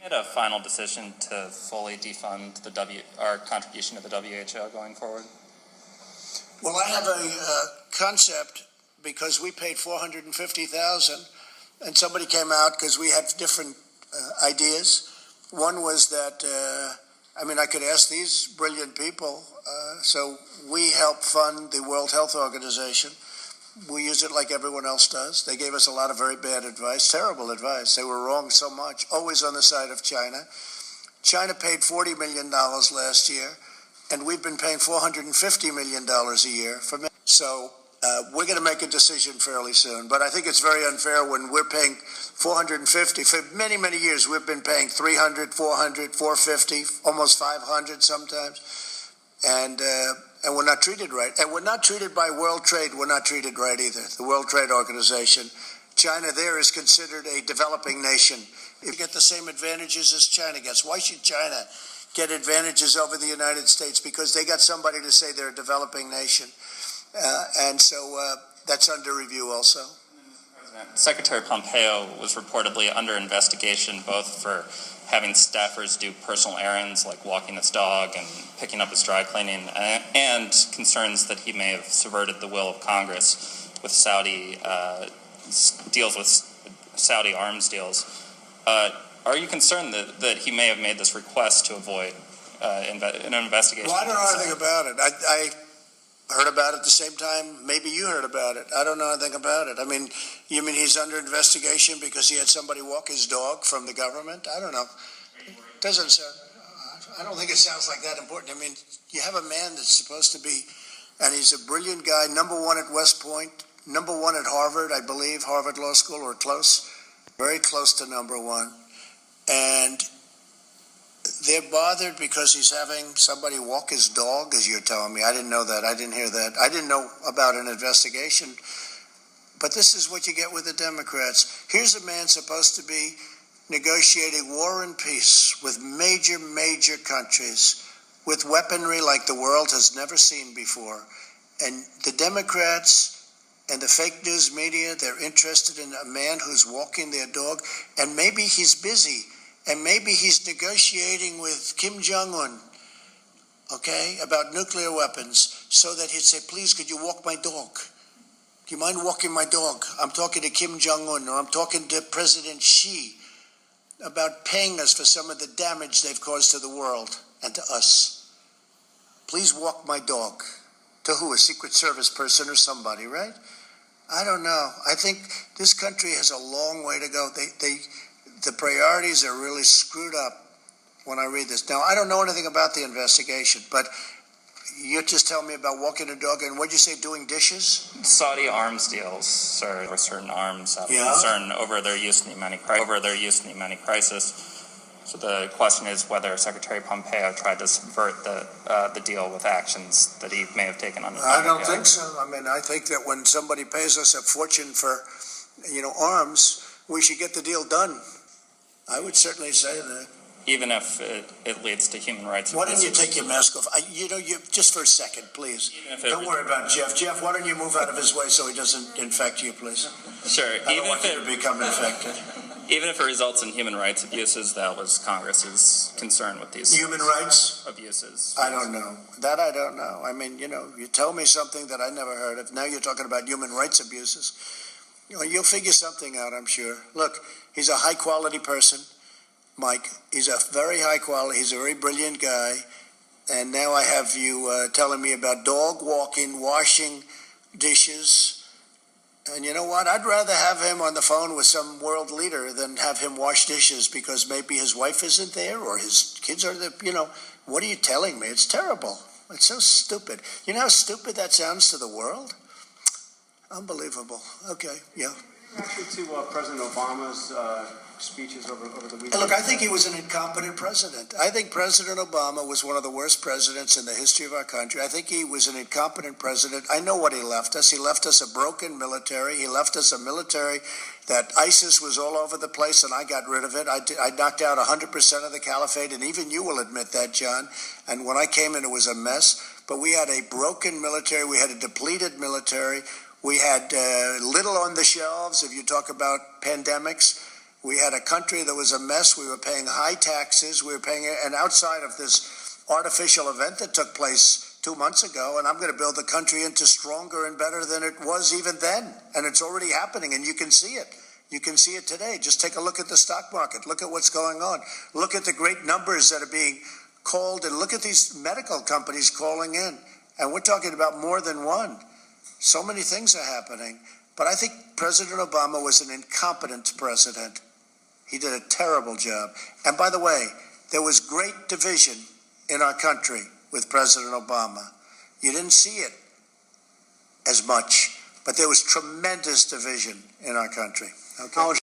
Made a final decision to fully defund our contribution to the WHO going forward? Well, I have a concept because we paid $450,000, and somebody came out because we had different ideas. One was that I could ask these brilliant people. So we help fund the World Health Organization. We use it like everyone else does. They gave us a lot of very bad advice, terrible advice. They were wrong so much, always on the side of China. China paid $40 million last year, and we've been paying $450 million a year. So we're going to make a decision fairly soon. But I think it's very unfair when we're paying $450. For many, many years, we've been paying $300, $400, $450, almost $500 sometimes. And we're not treated right. And we're not treated by World Trade. We're not treated right either. The World Trade Organization. China there is considered a developing nation. If you get the same advantages as China gets, why should China get advantages over the United States? Because they got somebody to say they're a developing nation. And so that's under review also. Secretary Pompeo was reportedly under investigation both for having staffers do personal errands like walking his dog and picking up his dry cleaning, and concerns that he may have subverted the will of Congress with Saudi deals with Saudi arms deals. Are you concerned that he may have made this request to avoid an investigation? Well, I don't know anything about it. I heard about it at the same time. Maybe you heard about it. I don't know anything about it. You mean he's under investigation because he had somebody walk his dog from the government? I don't know. Doesn't sound. I don't think it sounds like that important. You have a man that's supposed to be, and he's a brilliant guy, number one at West Point, number one at Harvard, I believe, Harvard Law School, or close, very close to number one. And they're bothered because he's having somebody walk his dog, as you're telling me. I didn't know that. I didn't hear that. I didn't know about an investigation. But this is what you get with the Democrats. Here's a man supposed to be negotiating war and peace with major, major countries, with weaponry like the world has never seen before. And the Democrats and the fake news media, they're interested in a man who's walking their dog, and maybe he's busy. And maybe he's negotiating with Kim Jong-un, okay, about nuclear weapons, so that he'd say, please, could you walk my dog? Do you mind walking my dog? I'm talking to Kim Jong-un, or I'm talking to President Xi about paying us for some of the damage they've caused to the world and to us. Please walk my dog. To who? A Secret Service person or somebody, right? I don't know. I think this country has a long way to go. The priorities are really screwed up when I read this. Now, I don't know anything about the investigation, but you just tell me about walking a dog and what'd you say, doing dishes? Saudi arms deals, sir, or certain arms out of concern over their use in the Yemeni crisis. So the question is whether Secretary Pompeo tried to subvert the deal with actions that he may have taken on. I don't think so. I think that when somebody pays us a fortune for, arms, we should get the deal done. I would certainly say that. Even if it leads to human rights abuses. Why don't you take your mask off? Just for a second, please. Don't worry about Jeff. Jeff, why don't you move out of his way so he doesn't infect you, please? Sure. I don't want you to become infected. Even if it results in human rights abuses, that was Congress's concern with these human rights abuses. I don't know. That I don't know. You tell me something that I never heard of. Now you're talking about human rights abuses. You'll figure something out, I'm sure. Look, he's a high-quality person, Mike. He's a very high-quality, he's a very brilliant guy. And now I have you telling me about dog walking, washing dishes. And you know what? I'd rather have him on the phone with some world leader than have him wash dishes because maybe his wife isn't there or his kids are there. What are you telling me? It's terrible. It's so stupid. You know how stupid that sounds to the world? Unbelievable. Okay, yeah. Actually, to President Obama's speeches over the weekend. Look, I think he was an incompetent president. I think President Obama was one of the worst presidents in the history of our country. I think he was an incompetent president. I know what he left us. He left us a broken military. He left us a military that ISIS was all over the place, and I got rid of it. I knocked out 100% of the caliphate, and even you will admit that, John. And when I came in, it was a mess. But we had a broken military. We had a depleted military. We had little on the shelves, if you talk about pandemics. We had a country that was a mess. We were paying high taxes. We were paying, and outside of this artificial event that took place 2 months ago, and I'm going to build the country into stronger and better than it was even then. And it's already happening, and you can see it. You can see it today. Just take a look at the stock market. Look at what's going on. Look at the great numbers that are being called, and look at these medical companies calling in. And we're talking about more than one. So many things are happening. But I think President Obama was an incompetent president. He did a terrible job. And by the way, there was great division in our country with President Obama. You didn't see it as much, but there was tremendous division in our country. Okay.